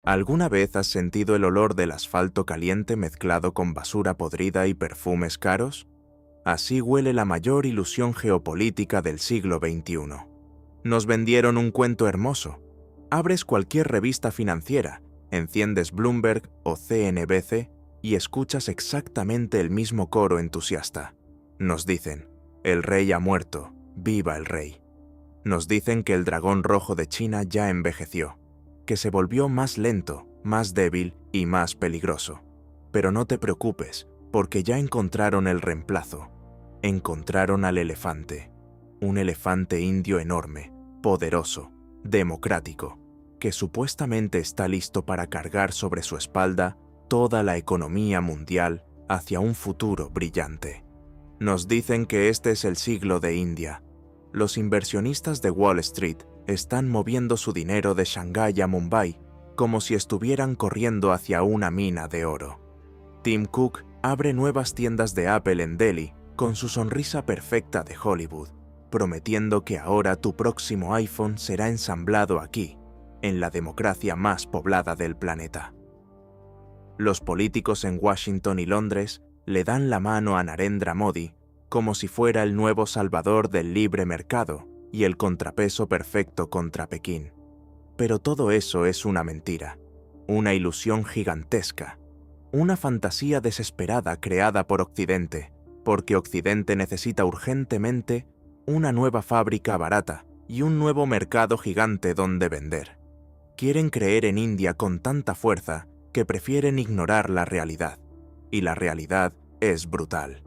¿Alguna vez has sentido el olor del asfalto caliente mezclado con basura podrida y perfumes caros? Así huele la mayor ilusión geopolítica del siglo XXI. Nos vendieron un cuento hermoso. Abres cualquier revista financiera, enciendes Bloomberg o CNBC y escuchas exactamente el mismo coro entusiasta. Nos dicen, el rey ha muerto, viva el rey. Nos dicen que el dragón rojo de China ya envejeció, que se volvió más lento, más débil y más peligroso. Pero no te preocupes, porque ya encontraron el reemplazo. Encontraron al elefante. Un elefante indio enorme, poderoso, democrático, que supuestamente está listo para cargar sobre su espalda toda la economía mundial hacia un futuro brillante. Nos dicen que este es el siglo de India. Los inversionistas de Wall Street están moviendo su dinero de Shanghái a Mumbai como si estuvieran corriendo hacia una mina de oro. Tim Cook abre nuevas tiendas de Apple en Delhi con su sonrisa perfecta de Hollywood, prometiendo que ahora tu próximo iPhone será ensamblado aquí, en la democracia más poblada del planeta. Los políticos en Washington y Londres le dan la mano a Narendra Modi como si fuera el nuevo salvador del libre mercado y el contrapeso perfecto contra Pekín. Pero todo eso es una mentira, una ilusión gigantesca, una fantasía desesperada creada por Occidente, porque Occidente necesita urgentemente una nueva fábrica barata y un nuevo mercado gigante donde vender. Quieren creer en India con tanta fuerza que prefieren ignorar la realidad, y la realidad es brutal.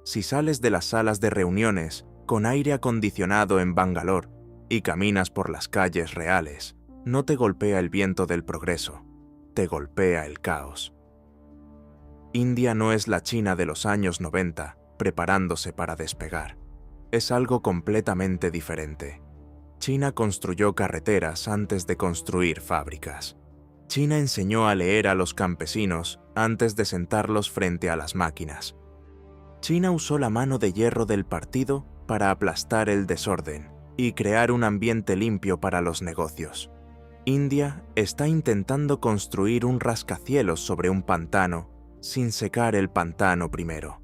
Si sales de las salas de reuniones con aire acondicionado en Bangalore y caminas por las calles reales, no te golpea el viento del progreso, te golpea el caos. India no es la China de los años 90, preparándose para despegar. Es algo completamente diferente. China construyó carreteras antes de construir fábricas. China enseñó a leer a los campesinos antes de sentarlos frente a las máquinas. China usó la mano de hierro del partido para aplastar el desorden y crear un ambiente limpio para los negocios. India está intentando construir un rascacielos sobre un pantano sin secar el pantano primero.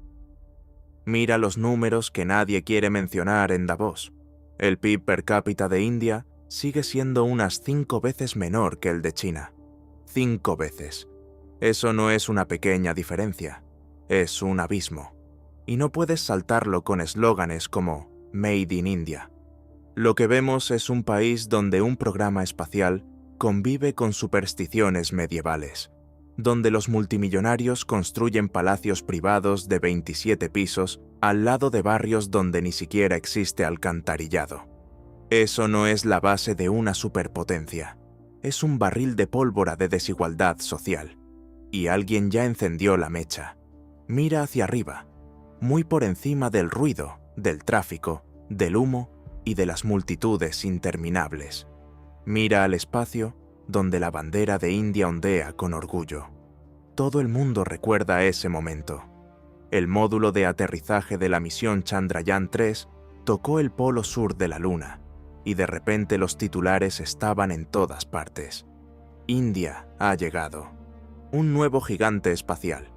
Mira los números que nadie quiere mencionar en Davos. El PIB per cápita de India sigue siendo unas 5 veces menor que el de China. 5 veces. Eso no es una pequeña diferencia, es un abismo. Y no puedes saltarlo con eslóganes como Made in India. Lo que vemos es un país donde un programa espacial convive con supersticiones medievales, donde los multimillonarios construyen palacios privados de 27 pisos al lado de barrios donde ni siquiera existe alcantarillado. Eso no es la base de una superpotencia, es un barril de pólvora de desigualdad social. Y alguien ya encendió la mecha. Mira hacia arriba, muy por encima del ruido, del tráfico, del humo y de las multitudes interminables. Mira al espacio, donde la bandera de India ondea con orgullo. Todo el mundo recuerda ese momento. El módulo de aterrizaje de la misión Chandrayaan-3 tocó el polo sur de la Luna, y de repente los titulares estaban en todas partes. India ha llegado. Un nuevo gigante espacial.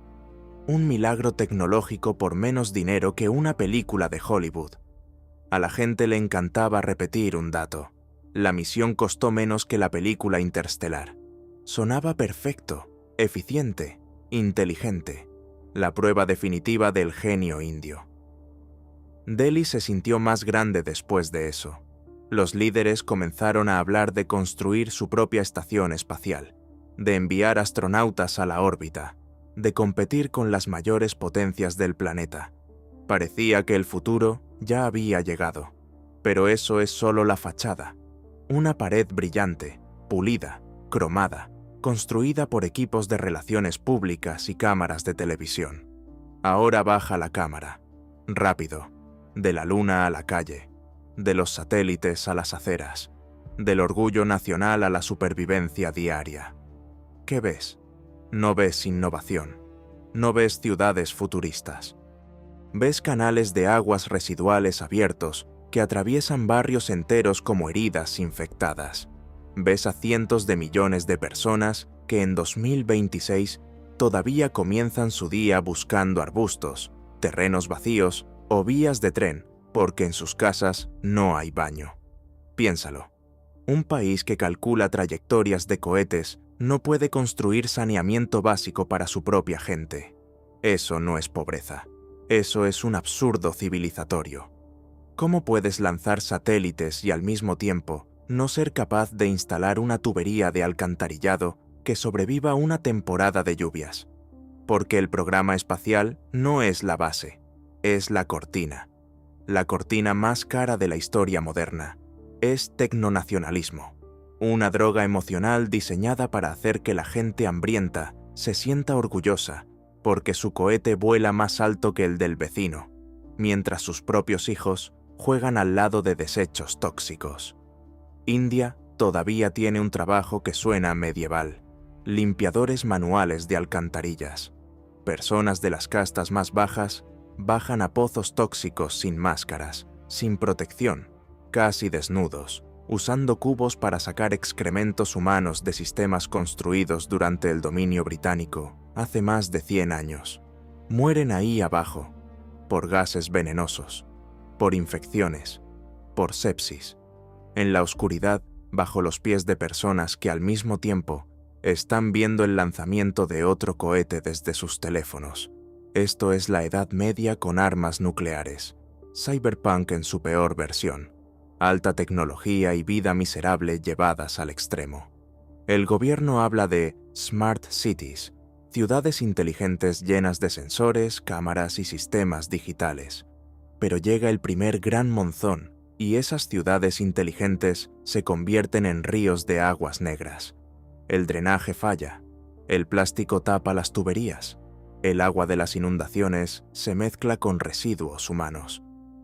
Un milagro tecnológico por menos dinero que una película de Hollywood. A la gente le encantaba repetir un dato. La misión costó menos que la película Interstellar. Sonaba perfecto, eficiente, inteligente. La prueba definitiva del genio indio. Delhi se sintió más grande después de eso. Los líderes comenzaron a hablar de construir su propia estación espacial, de enviar astronautas a la órbita, de competir con las mayores potencias del planeta. Parecía que el futuro ya había llegado, pero eso es solo la fachada. Una pared brillante, pulida, cromada, construida por equipos de relaciones públicas y cámaras de televisión. Ahora baja la cámara, rápido, de la luna a la calle, de los satélites a las aceras, del orgullo nacional a la supervivencia diaria. ¿Qué ves? No ves innovación, no ves ciudades futuristas. Ves canales de aguas residuales abiertos que atraviesan barrios enteros como heridas infectadas. Ves a cientos de millones de personas que en 2026 todavía comienzan su día buscando arbustos, terrenos vacíos o vías de tren porque en sus casas no hay baño. Piénsalo. Un país que calcula trayectorias de cohetes no puede construir saneamiento básico para su propia gente. Eso no es pobreza. Eso es un absurdo civilizatorio. ¿Cómo puedes lanzar satélites y al mismo tiempo no ser capaz de instalar una tubería de alcantarillado que sobreviva una temporada de lluvias? Porque el programa espacial no es la base, es la cortina más cara de la historia moderna. Es tecnonacionalismo, una droga emocional diseñada para hacer que la gente hambrienta se sienta orgullosa porque su cohete vuela más alto que el del vecino, mientras sus propios hijos juegan al lado de desechos tóxicos. India todavía tiene un trabajo que suena medieval: limpiadores manuales de alcantarillas. Personas de las castas más bajas bajan a pozos tóxicos sin máscaras, sin protección, casi desnudos, usando cubos para sacar excrementos humanos de sistemas construidos durante el dominio británico hace más de 100 años. Mueren ahí abajo, por gases venenosos, por infecciones, por sepsis, en la oscuridad bajo los pies de personas que al mismo tiempo están viendo el lanzamiento de otro cohete desde sus teléfonos. Esto es la Edad Media con armas nucleares, cyberpunk en su peor versión, alta tecnología y vida miserable llevadas al extremo. El gobierno habla de Smart Cities, ciudades inteligentes llenas de sensores, cámaras y sistemas digitales. Pero llega el primer gran monzón y esas ciudades inteligentes se convierten en ríos de aguas negras. El drenaje falla, el plástico tapa las tuberías, el agua de las inundaciones se mezcla con residuos humanos.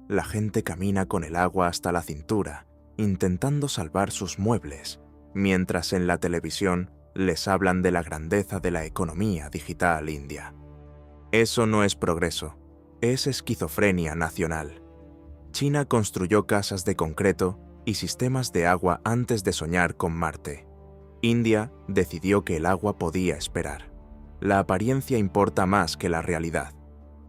La gente camina con el agua hasta la cintura, intentando salvar sus muebles, mientras en la televisión les hablan de la grandeza de la economía digital india. Eso no es progreso, es esquizofrenia nacional. China construyó casas de concreto y sistemas de agua antes de soñar con Marte. India decidió que el agua podía esperar. La apariencia importa más que la realidad.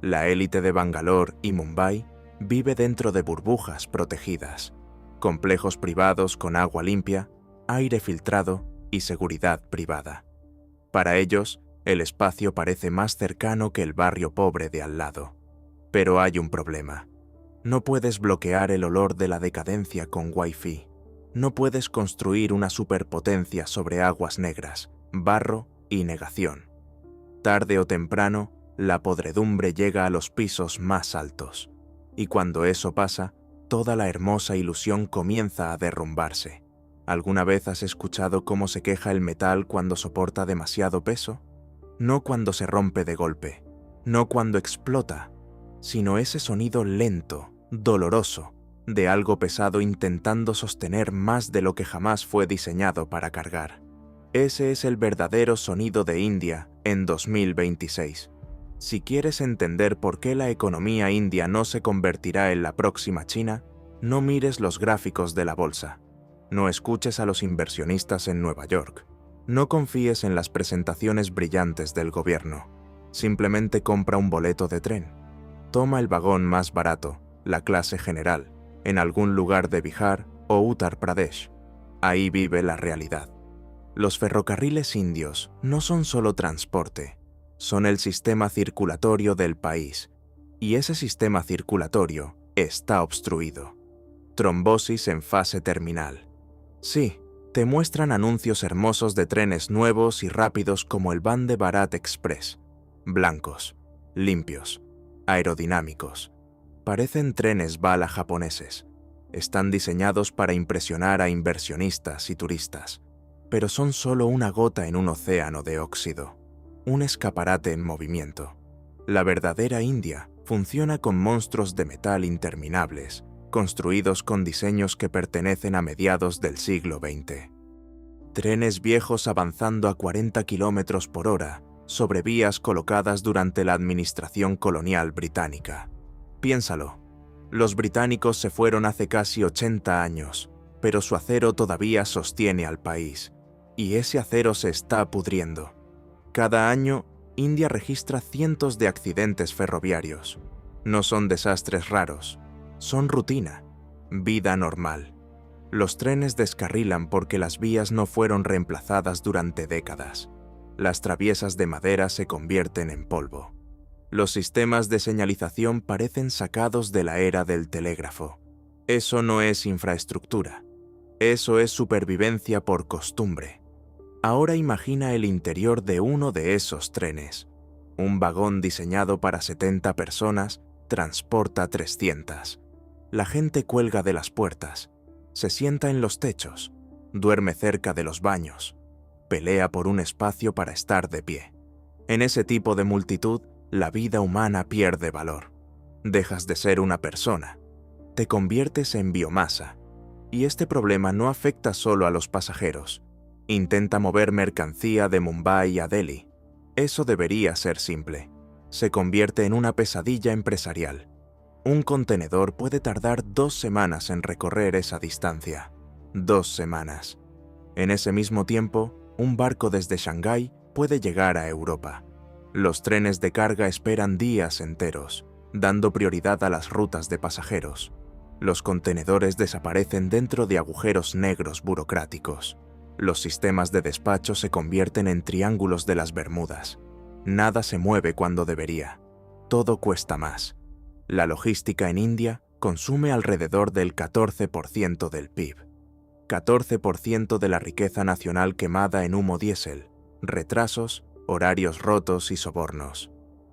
La élite de Bangalore y Mumbai vive dentro de burbujas protegidas, complejos privados con agua limpia, aire filtrado y seguridad privada. Para ellos, el espacio parece más cercano que el barrio pobre de al lado. Pero hay un problema. No puedes bloquear el olor de la decadencia con Wi-Fi. No puedes construir una superpotencia sobre aguas negras, barro y negación. Tarde o temprano, la podredumbre llega a los pisos más altos. Y cuando eso pasa, toda la hermosa ilusión comienza a derrumbarse. ¿Alguna vez has escuchado cómo se queja el metal cuando soporta demasiado peso? No cuando se rompe de golpe, no cuando explota, sino ese sonido lento, doloroso, de algo pesado intentando sostener más de lo que jamás fue diseñado para cargar. Ese es el verdadero sonido de India en 2026. Si quieres entender por qué la economía india no se convertirá en la próxima China, no mires los gráficos de la bolsa. No escuches a los inversionistas en Nueva York. No confíes en las presentaciones brillantes del gobierno. Simplemente compra un boleto de tren. Toma el vagón más barato, la clase general, en algún lugar de Bihar o Uttar Pradesh. Ahí vive la realidad. Los ferrocarriles indios no son solo transporte, son el sistema circulatorio del país. Y ese sistema circulatorio está obstruido. Trombosis en fase terminal. Sí, te muestran anuncios hermosos de trenes nuevos y rápidos como el Vande Bharat Express. Blancos, limpios, aerodinámicos. Parecen trenes bala japoneses. Están diseñados para impresionar a inversionistas y turistas, pero son solo una gota en un océano de óxido. Un escaparate en movimiento. La verdadera India funciona con monstruos de metal interminables, construidos con diseños que pertenecen a mediados del siglo XX. Trenes viejos avanzando a 40 km por hora sobre vías colocadas durante la administración colonial británica. Piénsalo, los británicos se fueron hace casi 80 años, pero su acero todavía sostiene al país, y ese acero se está pudriendo. Cada año, India registra cientos de accidentes ferroviarios. No son desastres raros, son rutina, vida normal. Los trenes descarrilan porque las vías no fueron reemplazadas durante décadas. Las traviesas de madera se convierten en polvo. Los sistemas de señalización parecen sacados de la era del telégrafo. Eso no es infraestructura. Eso es supervivencia por costumbre. Ahora imagina el interior de uno de esos trenes. Un vagón diseñado para 70 personas transporta 300. La gente cuelga de las puertas, se sienta en los techos, duerme cerca de los baños, pelea por un espacio para estar de pie. En ese tipo de multitud, la vida humana pierde valor. Dejas de ser una persona, te conviertes en biomasa. Y este problema no afecta solo a los pasajeros. Intenta mover mercancía de Mumbai a Delhi. Eso debería ser simple. Se convierte en una pesadilla empresarial. Un contenedor puede tardar 2 semanas en recorrer esa distancia. 2 semanas. En ese mismo tiempo, un barco desde Shanghái puede llegar a Europa. Los trenes de carga esperan días enteros, dando prioridad a las rutas de pasajeros. Los contenedores desaparecen dentro de agujeros negros burocráticos. Los sistemas de despacho se convierten en triángulos de las Bermudas. Nada se mueve cuando debería. Todo cuesta más. La logística en India consume alrededor del 14% del PIB. 14% de la riqueza nacional quemada en humo diésel, retrasos, horarios rotos y sobornos.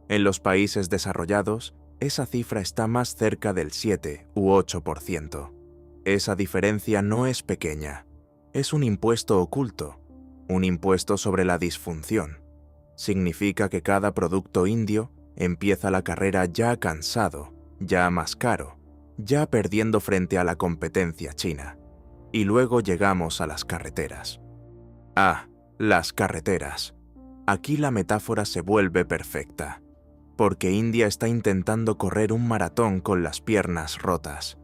En los países desarrollados, esa cifra está más cerca del 7 u 8%. Esa diferencia no es pequeña. Es un impuesto oculto, un impuesto sobre la disfunción. Significa que cada producto indio empieza la carrera ya cansado, ya más caro, ya perdiendo frente a la competencia china. Y luego llegamos a las carreteras. Ah, las carreteras. Aquí la metáfora se vuelve perfecta, porque India está intentando correr un maratón con las piernas rotas.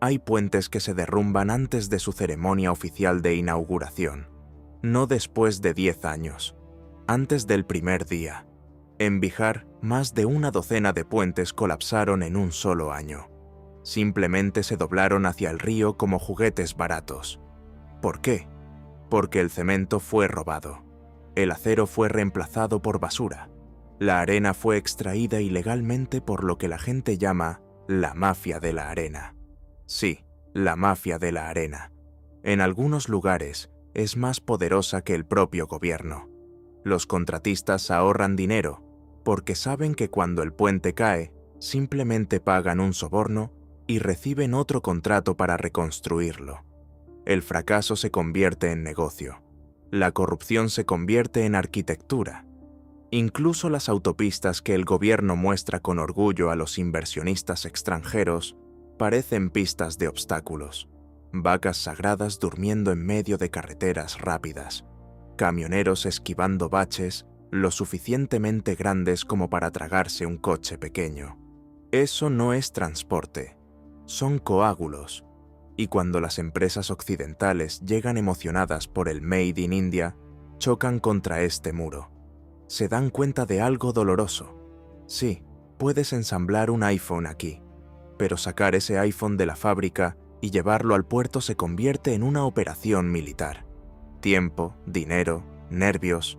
Hay puentes que se derrumban antes de su ceremonia oficial de inauguración, no después de 10 años, antes del primer día. En Bihar, más de una docena de puentes colapsaron en un solo año. Simplemente se doblaron hacia el río como juguetes baratos. ¿Por qué? Porque el cemento fue robado. El acero fue reemplazado por basura. La arena fue extraída ilegalmente por lo que la gente llama la mafia de la arena. Sí, la mafia de la arena. En algunos lugares es más poderosa que el propio gobierno. Los contratistas ahorran dinero porque saben que cuando el puente cae, simplemente pagan un soborno y reciben otro contrato para reconstruirlo. El fracaso se convierte en negocio. La corrupción se convierte en arquitectura. Incluso las autopistas que el gobierno muestra con orgullo a los inversionistas extranjeros parecen pistas de obstáculos. Vacas sagradas durmiendo en medio de carreteras rápidas. Camioneros esquivando baches lo suficientemente grandes como para tragarse un coche pequeño. Eso no es transporte. Son coágulos. Y cuando las empresas occidentales llegan emocionadas por el Made in India, chocan contra este muro. Se dan cuenta de algo doloroso. Sí, puedes ensamblar un iPhone aquí, pero sacar ese iPhone de la fábrica y llevarlo al puerto se convierte en una operación militar. Tiempo, dinero, nervios,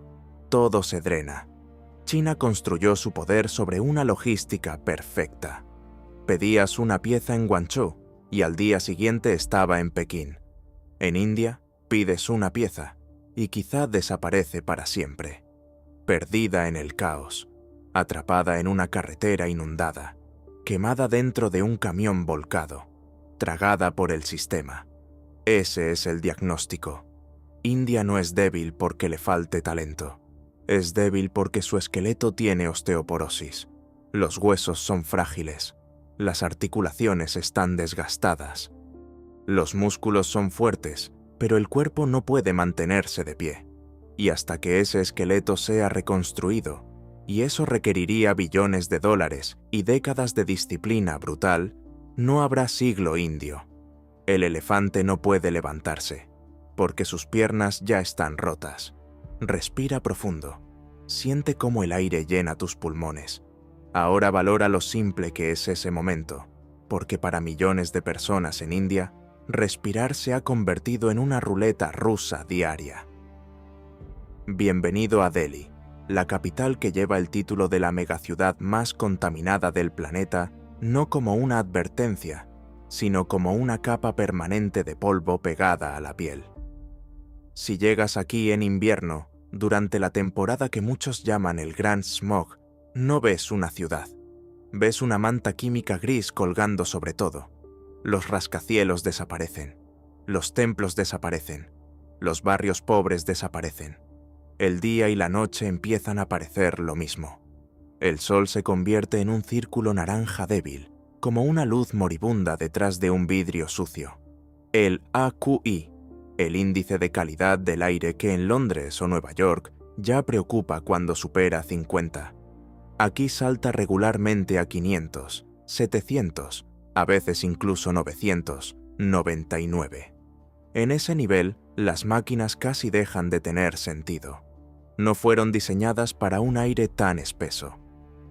todo se drena. China construyó su poder sobre una logística perfecta. Pedías una pieza en Guangzhou y al día siguiente estaba en Pekín. En India, pides una pieza y quizá desaparece para siempre. Perdida en el caos, atrapada en una carretera inundada, quemada dentro de un camión volcado, tragada por el sistema. Ese es el diagnóstico. India no es débil porque le falte talento. Es débil porque su esqueleto tiene osteoporosis. Los huesos son frágiles. Las articulaciones están desgastadas. Los músculos son fuertes, pero el cuerpo no puede mantenerse de pie. Y hasta que ese esqueleto sea reconstruido, y eso requeriría billones de dólares y décadas de disciplina brutal, no habrá siglo indio. El elefante no puede levantarse, porque sus piernas ya están rotas. Respira profundo. Siente cómo el aire llena tus pulmones. Ahora valora lo simple que es ese momento, porque para millones de personas en India, respirar se ha convertido en una ruleta rusa diaria. Bienvenido a Delhi, la capital que lleva el título de la megaciudad más contaminada del planeta, no como una advertencia, sino como una capa permanente de polvo pegada a la piel. Si llegas aquí en invierno, durante la temporada que muchos llaman el Gran Smog, no ves una ciudad. Ves una manta química gris colgando sobre todo. Los rascacielos desaparecen. Los templos desaparecen. Los barrios pobres desaparecen. El día y la noche empiezan a parecer lo mismo. El sol se convierte en un círculo naranja débil, como una luz moribunda detrás de un vidrio sucio. El AQI, el índice de calidad del aire que en Londres o Nueva York ya preocupa cuando supera 50. Aquí salta regularmente a 500, 700, a veces incluso 900, 99. En ese nivel, las máquinas casi dejan de tener sentido. No fueron diseñadas para un aire tan espeso.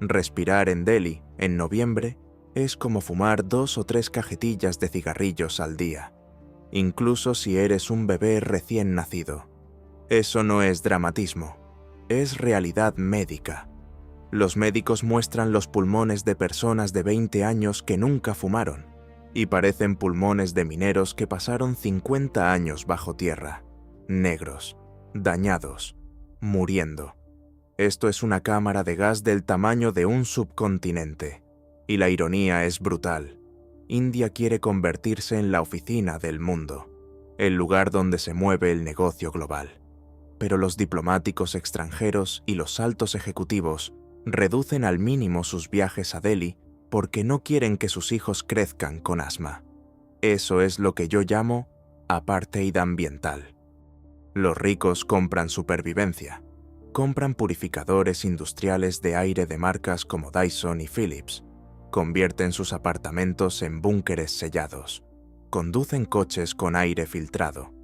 Respirar en Delhi, en noviembre, es como fumar 2 o 3 cajetillas de cigarrillos al día, incluso si eres un bebé recién nacido. Eso no es dramatismo, es realidad médica. Los médicos muestran los pulmones de personas de 20 años que nunca fumaron, y parecen pulmones de mineros que pasaron 50 años bajo tierra, negros, dañados, muriendo. Esto es una cámara de gas del tamaño de un subcontinente. Y la ironía es brutal. India quiere convertirse en la oficina del mundo, el lugar donde se mueve el negocio global. Pero los diplomáticos extranjeros y los altos ejecutivos reducen al mínimo sus viajes a Delhi porque no quieren que sus hijos crezcan con asma. Eso es lo que yo llamo apartheid ambiental. Los ricos compran supervivencia. Compran purificadores industriales de aire de marcas como Dyson y Philips. Convierten sus apartamentos en búnkeres sellados. Conducen coches con aire filtrado.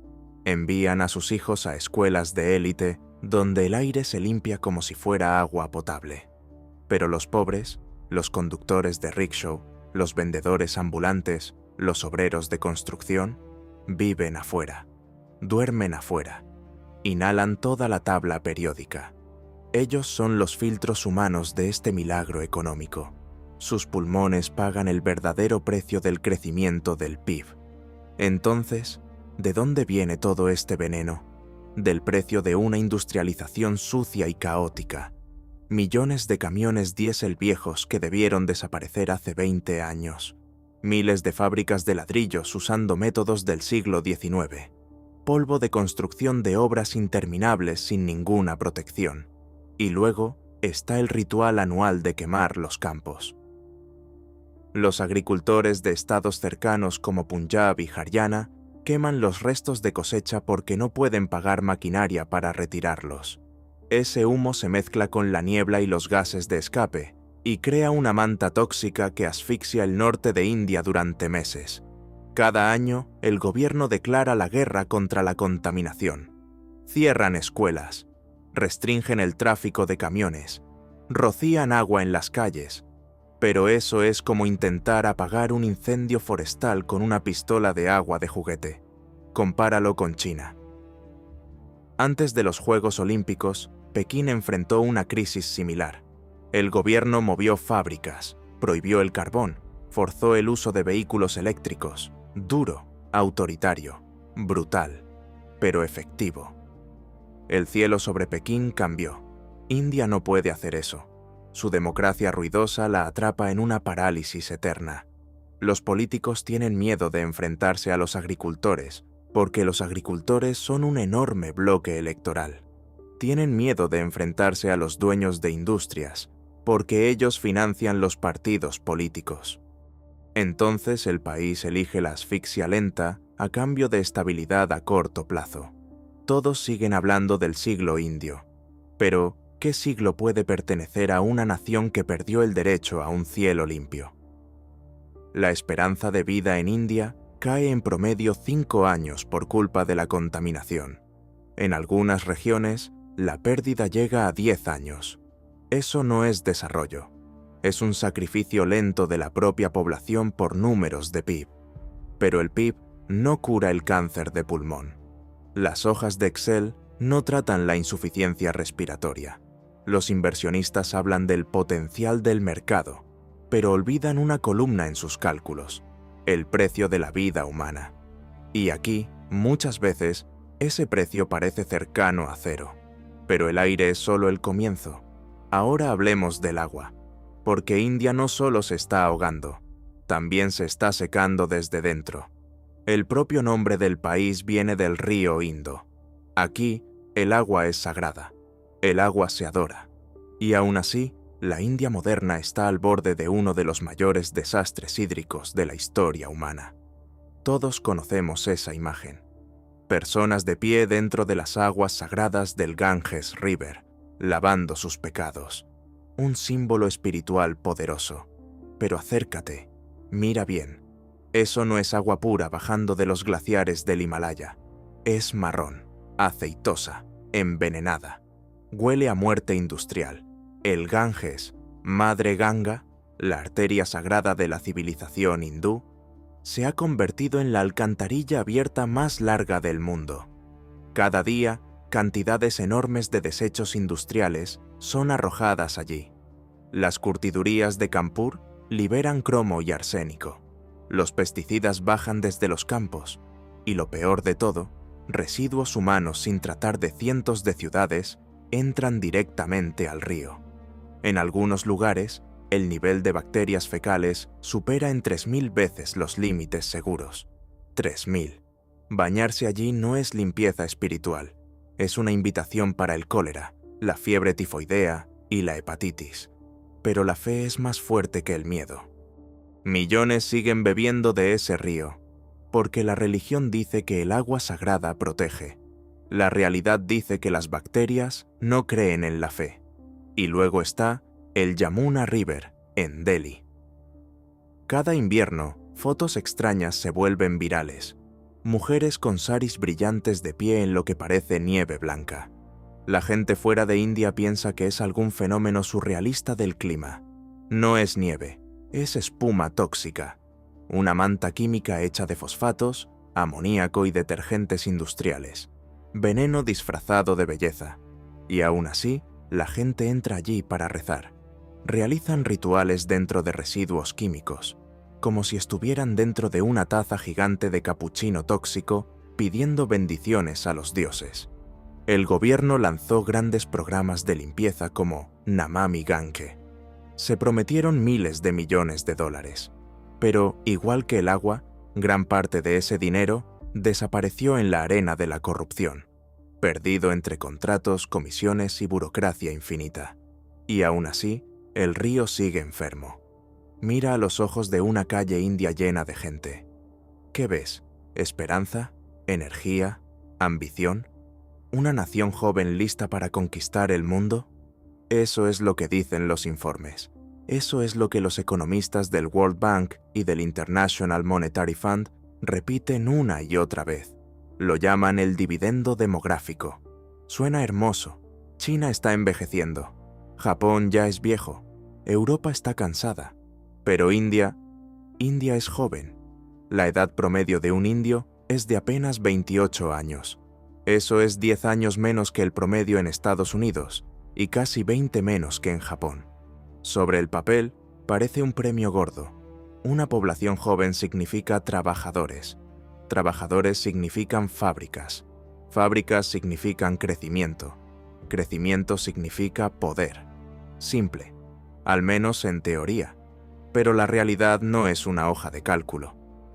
Envían a sus hijos a escuelas de élite donde el aire se limpia como si fuera agua potable. Pero los pobres, los conductores de rickshaw, los vendedores ambulantes, los obreros de construcción, viven afuera, duermen afuera, inhalan toda la tabla periódica. Ellos son los filtros humanos de este milagro económico. Sus pulmones pagan el verdadero precio del crecimiento del PIB. Entonces, ¿de dónde viene todo este veneno? Del precio de una industrialización sucia y caótica. Millones de camiones diésel viejos que debieron desaparecer hace 20 años. Miles de fábricas de ladrillos usando métodos del siglo XIX. Polvo de construcción de obras interminables sin ninguna protección. Y luego está el ritual anual de quemar los campos. Los agricultores de estados cercanos como Punjab y Haryana queman los restos de cosecha porque no pueden pagar maquinaria para retirarlos. Ese humo se mezcla con la niebla y los gases de escape y crea una manta tóxica que asfixia el norte de India durante meses. Cada año, el gobierno declara la guerra contra la contaminación. Cierran escuelas, restringen el tráfico de camiones, rocían agua en las calles. Pero eso es como intentar apagar un incendio forestal con una pistola de agua de juguete. Compáralo con China. Antes de los Juegos Olímpicos, Pekín enfrentó una crisis similar. El gobierno movió fábricas, prohibió el carbón, forzó el uso de vehículos eléctricos. Duro, autoritario, brutal, pero efectivo. El cielo sobre Pekín cambió. India no puede hacer eso. Su democracia ruidosa la atrapa en una parálisis eterna. Los políticos tienen miedo de enfrentarse a los agricultores, porque los agricultores son un enorme bloque electoral. Tienen miedo de enfrentarse a los dueños de industrias, porque ellos financian los partidos políticos. Entonces el país elige la asfixia lenta a cambio de estabilidad a corto plazo. Todos siguen hablando del siglo indio, pero ¿qué siglo puede pertenecer a una nación que perdió el derecho a un cielo limpio? La esperanza de vida en India cae en promedio 5 años por culpa de la contaminación. En algunas regiones, la pérdida llega a 10 años. Eso no es desarrollo. Es un sacrificio lento de la propia población por números de PIB. Pero el PIB no cura el cáncer de pulmón. Las hojas de Excel no tratan la insuficiencia respiratoria. Los inversionistas hablan del potencial del mercado, pero olvidan una columna en sus cálculos: el precio de la vida humana. Y aquí, muchas veces, ese precio parece cercano a cero. Pero el aire es solo el comienzo. Ahora hablemos del agua, porque India no solo se está ahogando, también se está secando desde dentro. El propio nombre del país viene del río Indo. Aquí, el agua es sagrada, el agua se adora. Y aún así, la India moderna está al borde de uno de los mayores desastres hídricos de la historia humana. Todos conocemos esa imagen. Personas de pie dentro de las aguas sagradas del Ganges River, lavando sus pecados. Un símbolo espiritual poderoso. Pero acércate, mira bien. Eso no es agua pura bajando de los glaciares del Himalaya. Es marrón, aceitosa, envenenada. Huele a muerte industrial. El Ganges, Madre Ganga, la arteria sagrada de la civilización hindú, se ha convertido en la alcantarilla abierta más larga del mundo. Cada día, cantidades enormes de desechos industriales son arrojadas allí. Las curtidurías de Kanpur liberan cromo y arsénico. Los pesticidas bajan desde los campos. Y lo peor de todo, residuos humanos sin tratar de cientos de ciudades entran directamente al río. En algunos lugares, el nivel de bacterias fecales supera en 3000 veces los límites seguros. 3000. Bañarse allí no es limpieza espiritual, es una invitación para el cólera, la fiebre tifoidea y la hepatitis. Pero la fe es más fuerte que el miedo. Millones siguen bebiendo de ese río, porque la religión dice que el agua sagrada protege. La realidad dice que las bacterias no creen en la fe. Y luego está el Yamuna River, en Delhi. Cada invierno, fotos extrañas se vuelven virales. Mujeres con saris brillantes de pie en lo que parece nieve blanca. La gente fuera de India piensa que es algún fenómeno surrealista del clima. No es nieve, es espuma tóxica. Una manta química hecha de fosfatos, amoníaco y detergentes industriales. Veneno disfrazado de belleza. Y aún así, la gente entra allí para rezar. Realizan rituales dentro de residuos químicos, como si estuvieran dentro de una taza gigante de capuchino tóxico pidiendo bendiciones a los dioses. El gobierno lanzó grandes programas de limpieza como Namami Gange. Se prometieron miles de millones de dólares, pero, igual que el agua, gran parte de ese dinero desapareció en la arena de la corrupción, perdido entre contratos, comisiones y burocracia infinita. Y aún así, el río sigue enfermo. Mira a los ojos de una calle india llena de gente. ¿Qué ves? ¿Esperanza? ¿Energía? ¿Ambición? ¿Una nación joven lista para conquistar el mundo? Eso es lo que dicen los informes. Eso es lo que los economistas del World Bank y del International Monetary Fund repiten una y otra vez. Lo llaman el dividendo demográfico. Suena hermoso. China está envejeciendo. Japón ya es viejo. Europa está cansada. Pero India es joven. La edad promedio de un indio es de apenas 28 años. Eso es 10 años menos que el promedio en Estados Unidos y casi 20 menos que en Japón. Sobre el papel, parece un premio gordo. Una población joven significa trabajadores. Trabajadores significan fábricas. Fábricas significan crecimiento. Crecimiento significa poder. Simple, al menos en teoría. Pero la realidad no es una hoja de cálculo.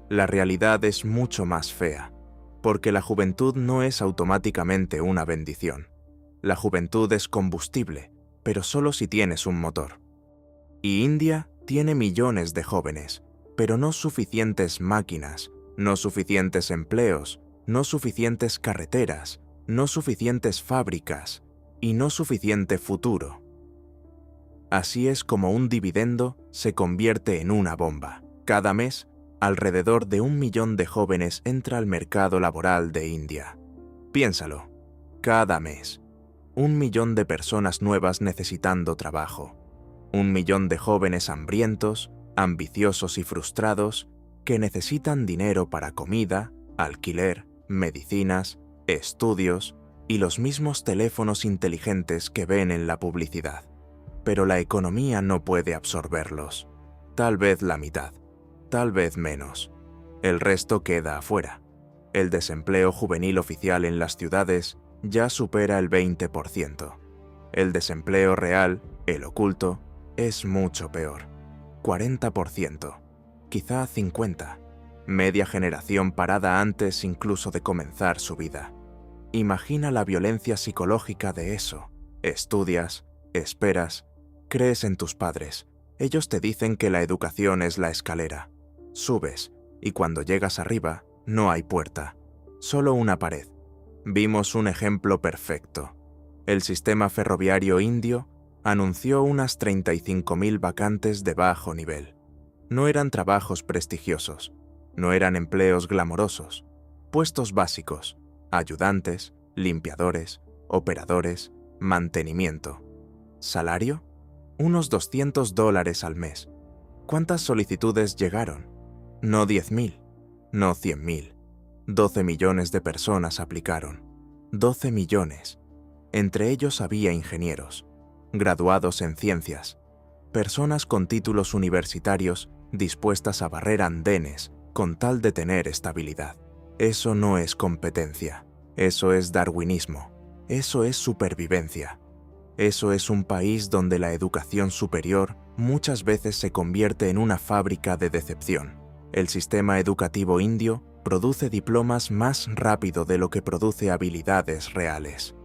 La realidad es mucho más fea, porque la juventud no es automáticamente una bendición. La juventud es combustible, pero solo si tienes un motor. Y India tiene millones de jóvenes, pero no suficientes máquinas, no suficientes empleos, no suficientes carreteras, no suficientes fábricas y no suficiente futuro. Así es como un dividendo se convierte en una bomba. Cada mes, Alrededor de 1 millón de jóvenes entra al mercado laboral de India. Piénsalo, cada mes. 1 millón de personas nuevas necesitando trabajo. 1 millón de jóvenes hambrientos, ambiciosos y frustrados que necesitan dinero para comida, alquiler, medicinas, estudios y los mismos teléfonos inteligentes que ven en la publicidad. Pero la economía no puede absorberlos. Tal vez la mitad, tal vez menos. El resto queda afuera. El desempleo juvenil oficial en las ciudades ya supera el 20%. El desempleo real, el oculto, es mucho peor. 40%, quizá 50%. Media generación parada antes incluso de comenzar su vida. Imagina la violencia psicológica de eso. Estudias, esperas, crees en tus padres. Ellos te dicen que la educación es la escalera. Subes, y cuando llegas arriba, no hay puerta, solo una pared. Vimos un ejemplo perfecto. El sistema ferroviario indio anunció unas 35.000 vacantes de bajo nivel. No eran trabajos prestigiosos, no eran empleos glamorosos, puestos básicos, ayudantes, limpiadores, operadores, mantenimiento. ¿Salario? Unos $200 al mes. ¿Cuántas solicitudes llegaron? No 10.000, no 100.000. 12 millones de personas aplicaron. 12 millones. Entre ellos había ingenieros, graduados en ciencias, personas con títulos universitarios dispuestas a barrer andenes con tal de tener estabilidad. Eso no es competencia, eso es darwinismo, eso es supervivencia. Eso es un país donde la educación superior muchas veces se convierte en una fábrica de decepción. El sistema educativo indio produce diplomas más rápido de lo que produce habilidades reales.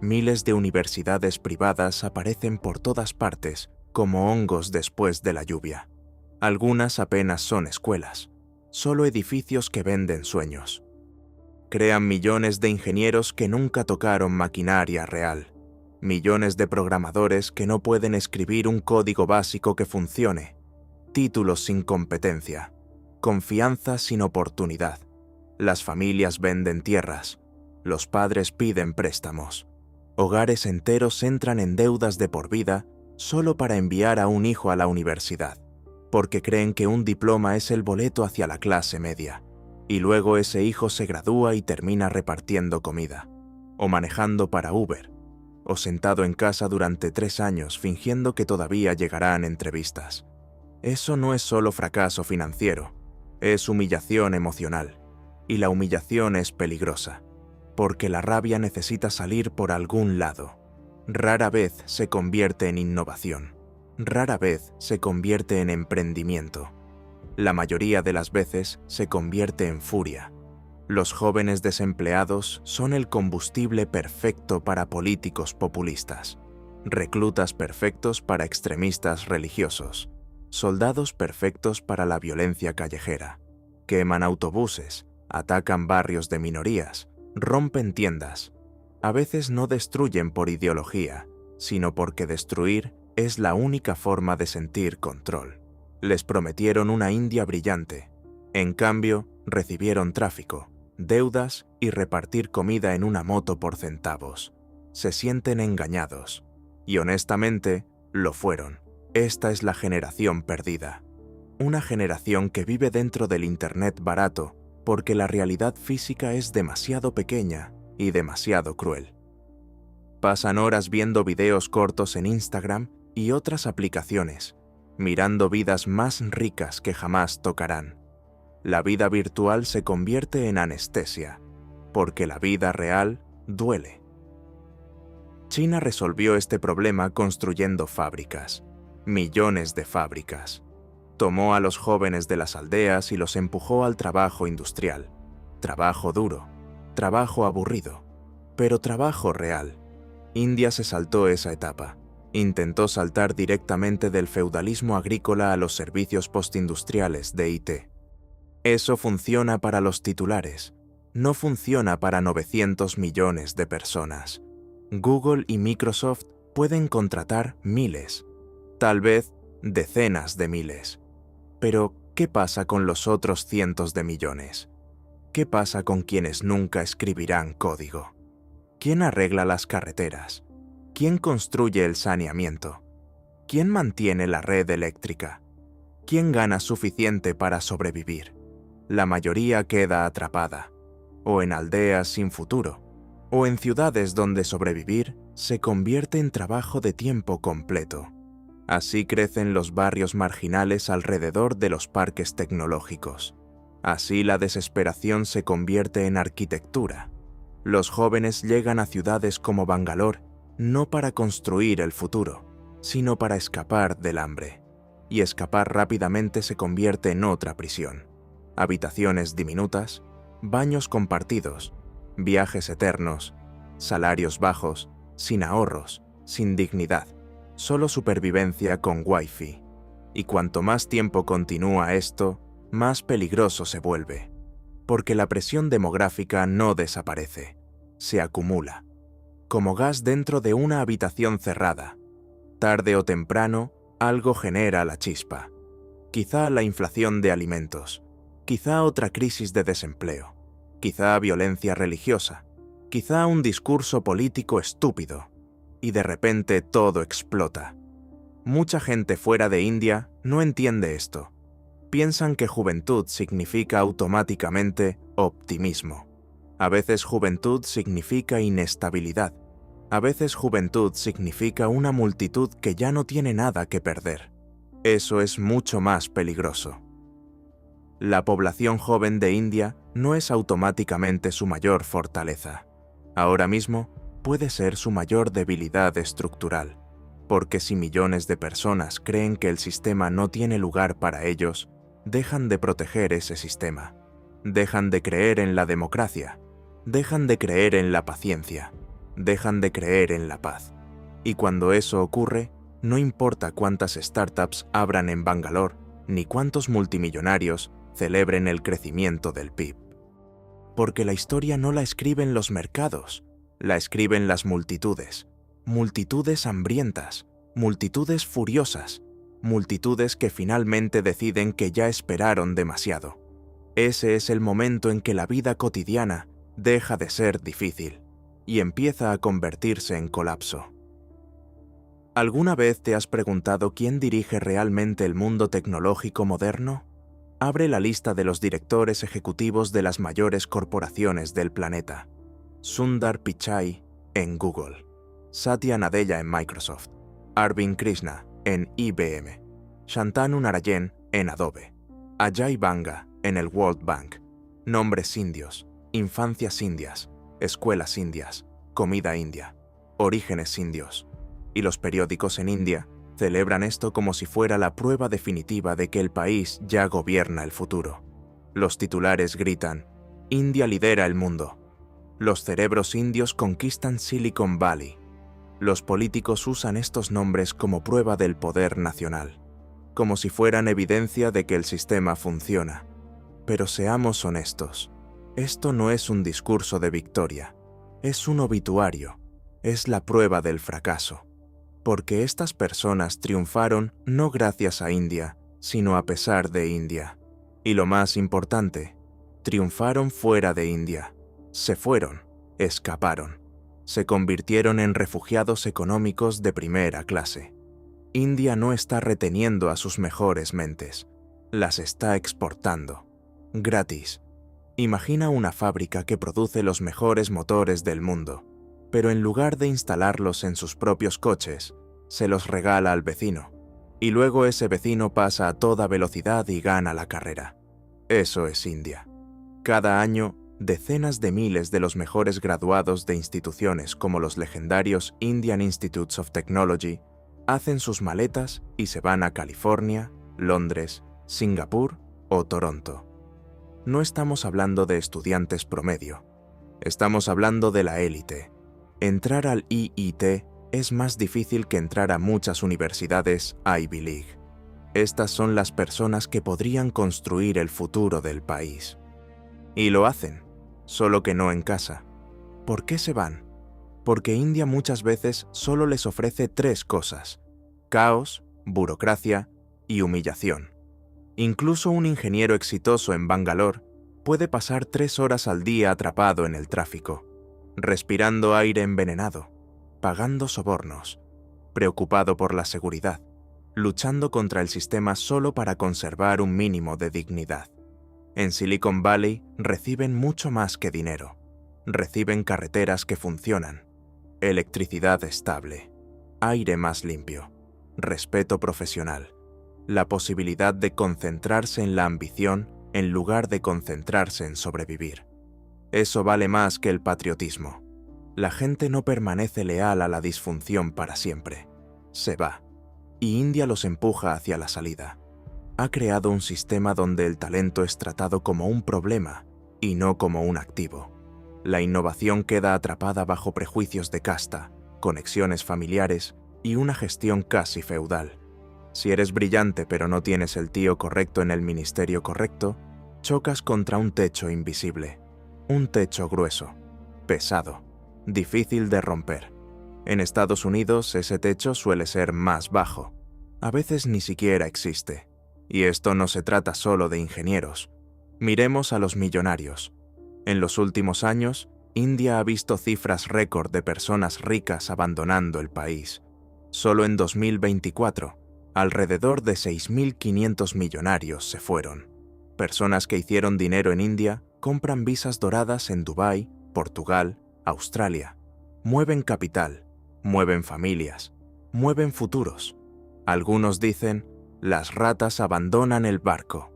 Miles de universidades privadas aparecen por todas partes como hongos después de la lluvia. Algunas apenas son escuelas, solo edificios que venden sueños. Crean millones de ingenieros que nunca tocaron maquinaria real. Millones de programadores que no pueden escribir un código básico que funcione. Títulos sin competencia. Confianza sin oportunidad. Las familias venden tierras. Los padres piden préstamos. Hogares enteros entran en deudas de por vida solo para enviar a un hijo a la universidad, porque creen que un diploma es el boleto hacia la clase media, y luego ese hijo se gradúa y termina repartiendo comida, o manejando para Uber, o sentado en casa durante 3 años fingiendo que todavía llegarán entrevistas. Eso no es solo fracaso financiero, es humillación emocional, y la humillación es peligrosa, porque la rabia necesita salir por algún lado. Rara vez se convierte en innovación, rara vez se convierte en emprendimiento. La mayoría de las veces se convierte en furia. Los jóvenes desempleados son el combustible perfecto para políticos populistas, reclutas perfectos para extremistas religiosos, soldados perfectos para la violencia callejera. Queman autobuses, atacan barrios de minorías, rompen tiendas. A veces no destruyen por ideología, sino porque destruir es la única forma de sentir control. Les prometieron una India brillante. En cambio, recibieron tráfico, deudas y repartir comida en una moto por centavos. Se sienten engañados. Y honestamente, lo fueron. Esta es la generación perdida. Una generación que vive dentro del Internet barato porque la realidad física es demasiado pequeña y demasiado cruel. Pasan horas viendo videos cortos en Instagram y otras aplicaciones, mirando vidas más ricas que jamás tocarán. La vida virtual se convierte en anestesia, porque la vida real duele. China resolvió este problema construyendo fábricas, millones de fábricas. Tomó a los jóvenes de las aldeas y los empujó al trabajo industrial. Trabajo duro, trabajo aburrido, pero trabajo real. India se saltó esa etapa. Intentó saltar directamente del feudalismo agrícola a los servicios postindustriales de IT. Eso funciona para los titulares, no funciona para 900 millones de personas. Google y Microsoft pueden contratar miles, tal vez decenas de miles. Pero, ¿Qué pasa con los otros cientos de millones? ¿Qué pasa con quienes nunca escribirán código? ¿Quién arregla las carreteras? ¿Quién construye el saneamiento? ¿Quién mantiene la red eléctrica? ¿Quién gana suficiente para sobrevivir? La mayoría queda atrapada, o en aldeas sin futuro, o en ciudades donde sobrevivir se convierte en trabajo de tiempo completo. Así crecen los barrios marginales alrededor de los parques tecnológicos. Así la desesperación se convierte en arquitectura. Los jóvenes llegan a ciudades como Bangalore no para construir el futuro, sino para escapar del hambre. Y escapar rápidamente se convierte en otra prisión. Habitaciones diminutas, baños compartidos, viajes eternos, salarios bajos, sin ahorros, sin dignidad, solo supervivencia con wifi. Y cuanto más tiempo continúa esto, más peligroso se vuelve, porque la presión demográfica no desaparece, se acumula, como gas dentro de una habitación cerrada. Tarde o temprano, algo genera la chispa. Quizá la inflación de alimentos, quizá otra crisis de desempleo, quizá violencia religiosa, quizá un discurso político estúpido, y de repente todo explota. Mucha gente fuera de India no entiende esto. Piensan que juventud significa automáticamente optimismo. A veces juventud significa inestabilidad. A veces juventud significa una multitud que ya no tiene nada que perder. Eso es mucho más peligroso. La población joven de India no es automáticamente su mayor fortaleza. Ahora mismo puede ser su mayor debilidad estructural, porque si millones de personas creen que el sistema no tiene lugar para ellos, dejan de proteger ese sistema, dejan de creer en la democracia, dejan de creer en la paciencia, dejan de creer en la paz. Y cuando eso ocurre, no importa cuántas startups abran en Bangalore, ni cuántos multimillonarios celebren el crecimiento del PIB. Porque la historia no la escriben los mercados, la escriben las multitudes, multitudes hambrientas, multitudes furiosas, multitudes que finalmente deciden que ya esperaron demasiado. Ese es el momento en que la vida cotidiana deja de ser difícil y empieza a convertirse en colapso. ¿Alguna vez te has preguntado quién dirige realmente el mundo tecnológico moderno? Abre la lista de los directores ejecutivos de las mayores corporaciones del planeta. Sundar Pichai en Google, Satya Nadella en Microsoft, Arvind Krishna en IBM, Shantanu Narayen en Adobe, Ajay Banga en el World Bank, nombres indios, infancias indias, escuelas indias, comida india, orígenes indios. Y los periódicos en India celebran esto como si fuera la prueba definitiva de que el país ya gobierna el futuro. Los titulares gritan: India lidera el mundo. Los cerebros indios conquistan Silicon Valley. Los políticos usan estos nombres como prueba del poder nacional, como si fueran evidencia de que el sistema funciona. Pero seamos honestos, esto no es un discurso de victoria, es un obituario, es la prueba del fracaso. Porque estas personas triunfaron no gracias a India, sino a pesar de India. Y lo más importante, triunfaron fuera de India. Se fueron, escaparon. Se convirtieron en refugiados económicos de primera clase. India no está reteniendo a sus mejores mentes, las está exportando. Gratis. Imagina una fábrica que produce los mejores motores del mundo, pero en lugar de instalarlos en sus propios coches, se los regala al vecino, y luego ese vecino pasa a toda velocidad y gana la carrera. Eso es India. Cada año, decenas de miles de los mejores graduados de instituciones como los legendarios Indian Institutes of Technology hacen sus maletas y se van a California, Londres, Singapur o Toronto. No estamos hablando de estudiantes promedio, estamos hablando de la élite. Entrar al IIT es más difícil que entrar a muchas universidades Ivy League. Estas son las personas que podrían construir el futuro del país. Y lo hacen, solo que no en casa. ¿Por qué se van? Porque India muchas veces solo les ofrece 3 cosas: caos, burocracia y humillación. Incluso un ingeniero exitoso en Bangalore puede pasar 3 horas al día atrapado en el tráfico, respirando aire envenenado, pagando sobornos, preocupado por la seguridad, luchando contra el sistema solo para conservar un mínimo de dignidad. En Silicon Valley reciben mucho más que dinero. Reciben carreteras que funcionan, electricidad estable, aire más limpio, respeto profesional, la posibilidad de concentrarse en la ambición en lugar de concentrarse en sobrevivir. Eso vale más que el patriotismo. La gente no permanece leal a la disfunción para siempre. Se va. Y India los empuja hacia la salida. Ha creado un sistema donde el talento es tratado como un problema y no como un activo. La innovación queda atrapada bajo prejuicios de casta, conexiones familiares y una gestión casi feudal. Si eres brillante pero no tienes el tío correcto en el ministerio correcto, chocas contra un techo invisible. Un techo grueso, pesado, difícil de romper. En Estados Unidos ese techo suele ser más bajo. A veces ni siquiera existe. Y esto no se trata solo de ingenieros. Miremos a los millonarios. En los últimos años, India ha visto cifras récord de personas ricas abandonando el país. Solo en 2024, alrededor de 6.500 millonarios se fueron. Personas que hicieron dinero en India compran visas doradas en Dubái, Portugal, Australia. Mueven capital, mueven familias, mueven futuros. Algunos dicen, las ratas abandonan el barco.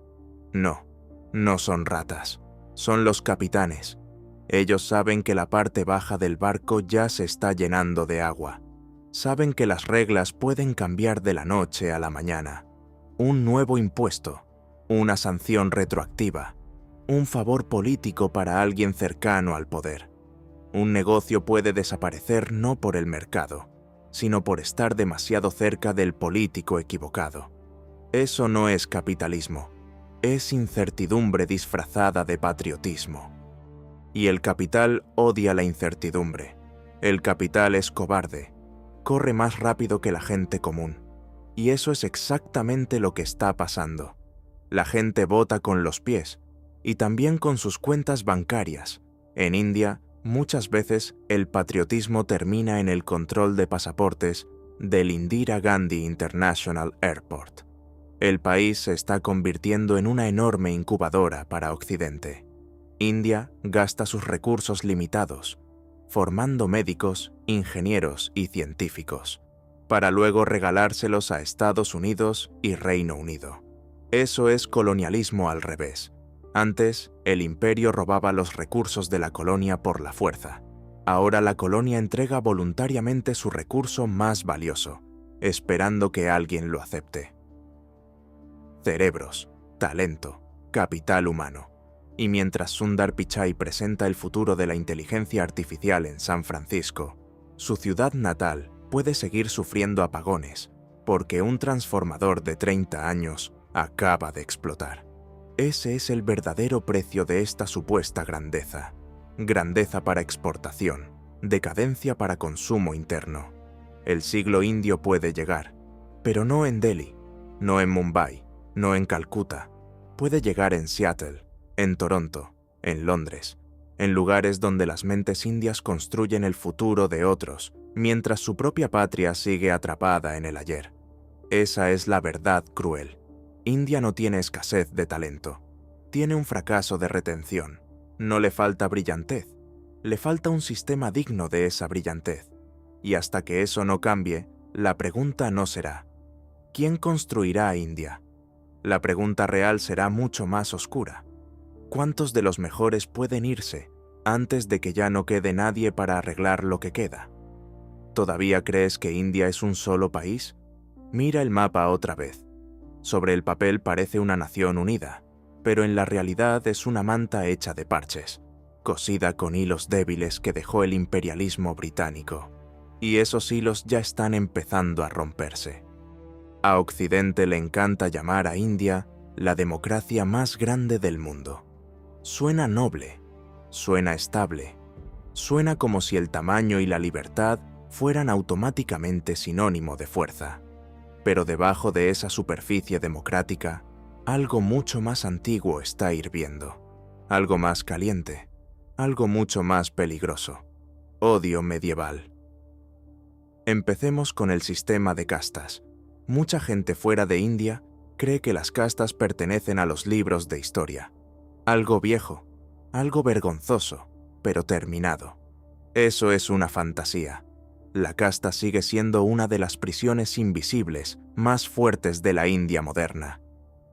No, no son ratas, son los capitanes. Ellos saben que la parte baja del barco ya se está llenando de agua. Saben que las reglas pueden cambiar de la noche a la mañana. Un nuevo impuesto, una sanción retroactiva, un favor político para alguien cercano al poder. Un negocio puede desaparecer no por el mercado, sino por estar demasiado cerca del político equivocado. Eso no es capitalismo, es incertidumbre disfrazada de patriotismo. Y el capital odia la incertidumbre. El capital es cobarde, corre más rápido que la gente común. Y eso es exactamente lo que está pasando. La gente vota con los pies, y también con sus cuentas bancarias. En India, muchas veces el patriotismo termina en el control de pasaportes del Indira Gandhi International Airport. El país se está convirtiendo en una enorme incubadora para Occidente. India gasta sus recursos limitados, formando médicos, ingenieros y científicos, para luego regalárselos a Estados Unidos y Reino Unido. Eso es colonialismo al revés. Antes, el imperio robaba los recursos de la colonia por la fuerza. Ahora la colonia entrega voluntariamente su recurso más valioso, esperando que alguien lo acepte. Cerebros, talento, capital humano. Y mientras Sundar Pichai presenta el futuro de la inteligencia artificial en San Francisco, su ciudad natal puede seguir sufriendo apagones porque un transformador de 30 años acaba de explotar. Ese es el verdadero precio de esta supuesta grandeza. Grandeza para exportación, decadencia para consumo interno. El siglo indio puede llegar, pero no en Delhi, no en Mumbai, no en Calcuta. Puede llegar en Seattle, en Toronto, en Londres, en lugares donde las mentes indias construyen el futuro de otros, mientras su propia patria sigue atrapada en el ayer. Esa es la verdad cruel. India no tiene escasez de talento. Tiene un fracaso de retención. No le falta brillantez. Le falta un sistema digno de esa brillantez. Y hasta que eso no cambie, la pregunta no será ¿quién construirá a India? La pregunta real será mucho más oscura. ¿Cuántos de los mejores pueden irse antes de que ya no quede nadie para arreglar lo que queda? ¿Todavía crees que India es un solo país? Mira el mapa otra vez. Sobre el papel parece una nación unida, pero en la realidad es una manta hecha de parches, cosida con hilos débiles que dejó el imperialismo británico. Y esos hilos ya están empezando a romperse. A Occidente le encanta llamar a India la democracia más grande del mundo. Suena noble, suena estable, suena como si el tamaño y la libertad fueran automáticamente sinónimo de fuerza. Pero debajo de esa superficie democrática algo mucho más antiguo está hirviendo, algo más caliente, algo mucho más peligroso. Odio medieval. Empecemos con el sistema de castas. Mucha gente fuera de India cree que las castas pertenecen a los libros de historia. Algo viejo, algo vergonzoso, pero terminado. Eso es una fantasía. La casta sigue siendo una de las prisiones invisibles más fuertes de la India moderna.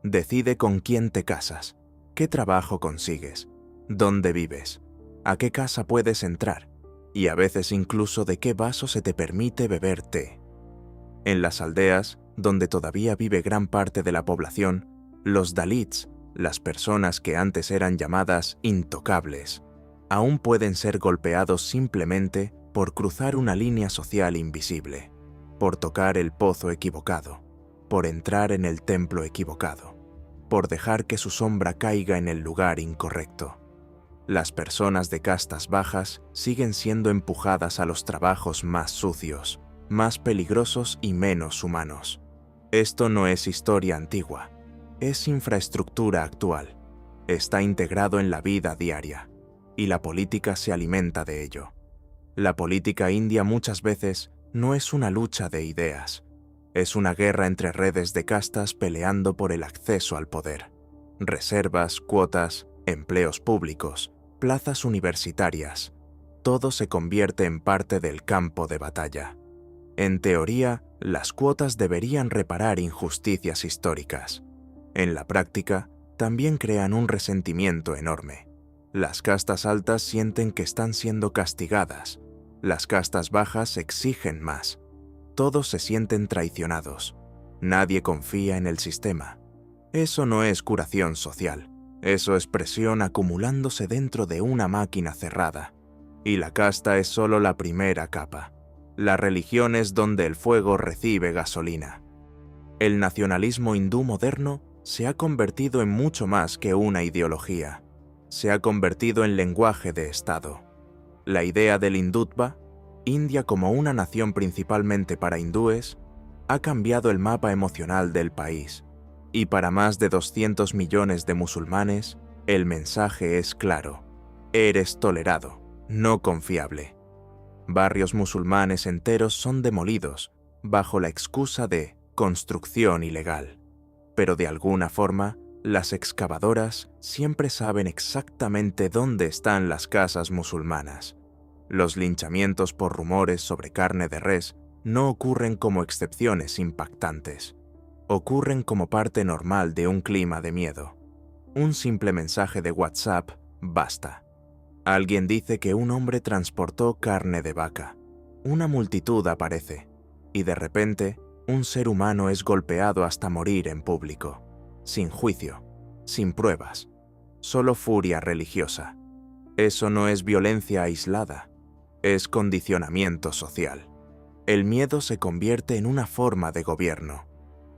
Decide con quién te casas, qué trabajo consigues, dónde vives, a qué casa puedes entrar y a veces incluso de qué vaso se te permite beber té. En las aldeas, donde todavía vive gran parte de la población, los Dalits, las personas que antes eran llamadas intocables, aún pueden ser golpeados simplemente por cruzar una línea social invisible, por tocar el pozo equivocado, por entrar en el templo equivocado, por dejar que su sombra caiga en el lugar incorrecto. Las personas de castas bajas siguen siendo empujadas a los trabajos más sucios, más peligrosos y menos humanos. Esto no es historia antigua, es infraestructura actual. Está integrado en la vida diaria, y la política se alimenta de ello. La política india muchas veces no es una lucha de ideas, es una guerra entre redes de castas peleando por el acceso al poder. Reservas, cuotas, empleos públicos, plazas universitarias, todo se convierte en parte del campo de batalla. En teoría, las cuotas deberían reparar injusticias históricas. En la práctica, también crean un resentimiento enorme. Las castas altas sienten que están siendo castigadas. Las castas bajas exigen más. Todos se sienten traicionados. Nadie confía en el sistema. Eso no es curación social. Eso es presión acumulándose dentro de una máquina cerrada. Y la casta es solo la primera capa. La religión es donde el fuego recibe gasolina. El nacionalismo hindú moderno se ha convertido en mucho más que una ideología. Se ha convertido en lenguaje de Estado. La idea del hindutva, India como una nación principalmente para hindúes, ha cambiado el mapa emocional del país. Y para más de 200 millones de musulmanes, el mensaje es claro. Eres tolerado, no confiable. Barrios musulmanes enteros son demolidos bajo la excusa de construcción ilegal. Pero de alguna forma, las excavadoras siempre saben exactamente dónde están las casas musulmanas. Los linchamientos por rumores sobre carne de res no ocurren como excepciones impactantes. Ocurren como parte normal de un clima de miedo. Un simple mensaje de WhatsApp basta. Alguien dice que un hombre transportó carne de vaca. Una multitud aparece, y de repente, un ser humano es golpeado hasta morir en público, sin juicio, sin pruebas, solo furia religiosa. Eso no es violencia aislada, es condicionamiento social. El miedo se convierte en una forma de gobierno,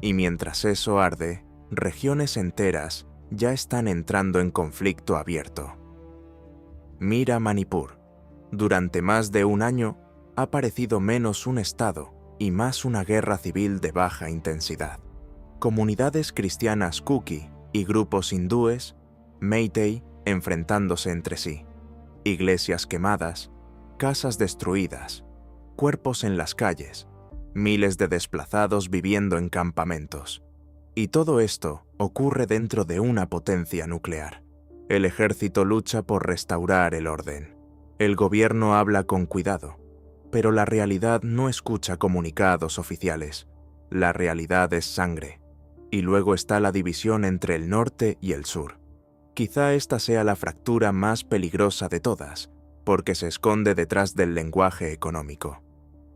y mientras eso arde, regiones enteras ya están entrando en conflicto abierto. Mira Manipur. Durante más de un año ha parecido menos un estado y más una guerra civil de baja intensidad. Comunidades cristianas Kuki y grupos hindúes, Meitei, enfrentándose entre sí. Iglesias quemadas, casas destruidas, cuerpos en las calles, miles de desplazados viviendo en campamentos. Y todo esto ocurre dentro de una potencia nuclear. El ejército lucha por restaurar el orden. El gobierno habla con cuidado, pero la realidad no escucha comunicados oficiales. La realidad es sangre. Y luego está la división entre el norte y el sur. Quizá esta sea la fractura más peligrosa de todas, porque se esconde detrás del lenguaje económico.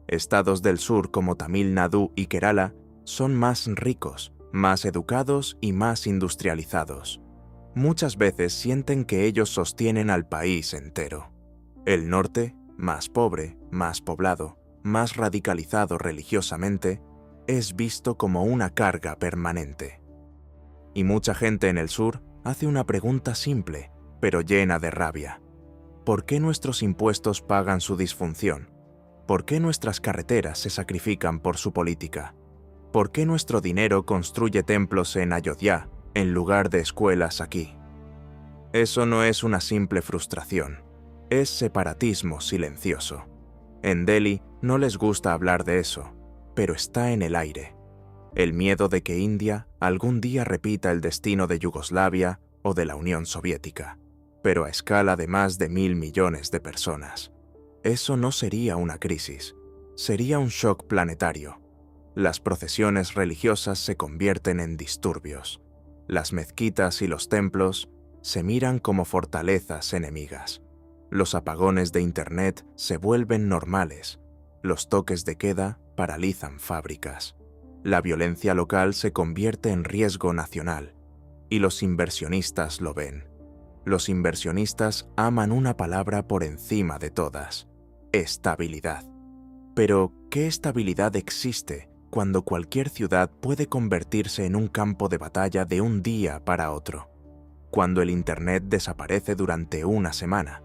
Estados del sur como Tamil Nadu y Kerala son más ricos, más educados y más industrializados. Muchas veces sienten que ellos sostienen al país entero. El norte, más pobre, más poblado, más radicalizado religiosamente, es visto como una carga permanente. Y mucha gente en el sur hace una pregunta simple, pero llena de rabia. ¿Por qué nuestros impuestos pagan su disfunción? ¿Por qué nuestras carreteras se sacrifican por su política? ¿Por qué nuestro dinero construye templos en Ayodhya en lugar de escuelas aquí. Eso no es una simple frustración, es separatismo silencioso. En Delhi no les gusta hablar de eso, pero está en el aire. El miedo de que India algún día repita el destino de Yugoslavia o de la Unión Soviética, pero a escala de más de 1.000 millones de personas. Eso no sería una crisis, sería un shock planetario. Las procesiones religiosas se convierten en disturbios. Las mezquitas y los templos se miran como fortalezas enemigas. Los apagones de Internet se vuelven normales. Los toques de queda paralizan fábricas. La violencia local se convierte en riesgo nacional. Y los inversionistas lo ven. Los inversionistas aman una palabra por encima de todas: estabilidad. Pero, ¿qué estabilidad existe cuando cualquier ciudad puede convertirse en un campo de batalla de un día para otro? Cuando el Internet desaparece durante una semana,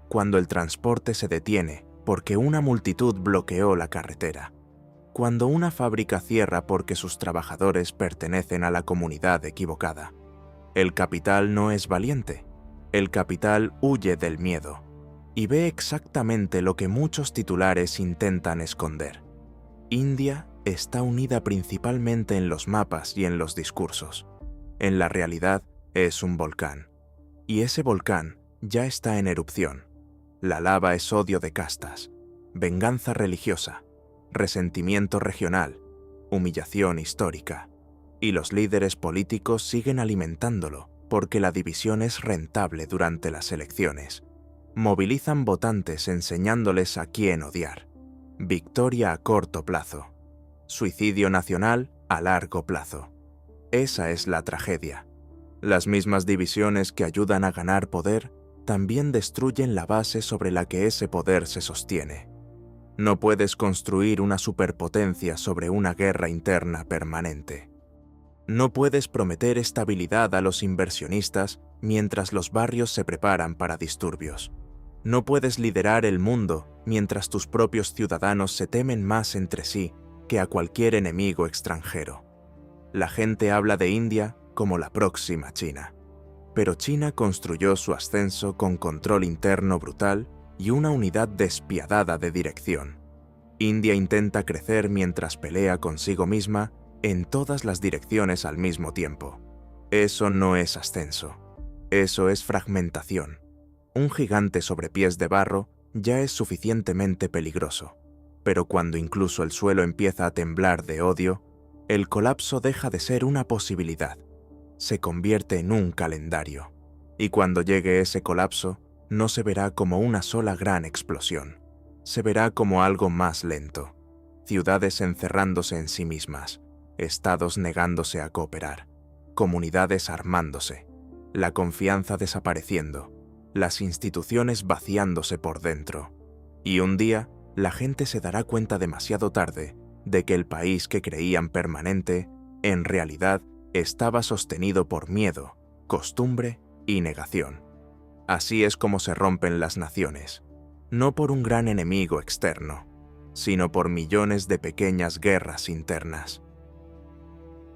cuando el transporte se detiene porque una multitud bloqueó la carretera, cuando una fábrica cierra porque sus trabajadores pertenecen a la comunidad equivocada. El capital no es valiente, el capital huye del miedo y ve exactamente lo que muchos titulares intentan esconder. India está unida principalmente en los mapas y en los discursos. En la realidad, es un volcán. Y ese volcán ya está en erupción. La lava es odio de castas, venganza religiosa, resentimiento regional, humillación histórica. Y los líderes políticos siguen alimentándolo porque la división es rentable durante las elecciones. Movilizan votantes enseñándoles a quién odiar. Victoria a corto plazo. Suicidio nacional a largo plazo. Esa es la tragedia. Las mismas divisiones que ayudan a ganar poder también destruyen la base sobre la que ese poder se sostiene. No puedes construir una superpotencia sobre una guerra interna permanente. No puedes prometer estabilidad a los inversionistas mientras los barrios se preparan para disturbios. No puedes liderar el mundo mientras tus propios ciudadanos se temen más entre sí que a cualquier enemigo extranjero. La gente habla de India como la próxima China. Pero China construyó su ascenso con control interno brutal y una unidad despiadada de dirección. India intenta crecer mientras pelea consigo misma en todas las direcciones al mismo tiempo. Eso no es ascenso. Eso es fragmentación. Un gigante sobre pies de barro ya es suficientemente peligroso. Pero cuando incluso el suelo empieza a temblar de odio, el colapso deja de ser una posibilidad. Se convierte en un calendario. Y cuando llegue ese colapso, no se verá como una sola gran explosión. Se verá como algo más lento. Ciudades encerrándose en sí mismas, estados negándose a cooperar, comunidades armándose, la confianza desapareciendo, las instituciones vaciándose por dentro. Y un día, la gente se dará cuenta demasiado tarde de que el país que creían permanente, en realidad, estaba sostenido por miedo, costumbre y negación. Así es como se rompen las naciones, no por un gran enemigo externo, sino por millones de pequeñas guerras internas.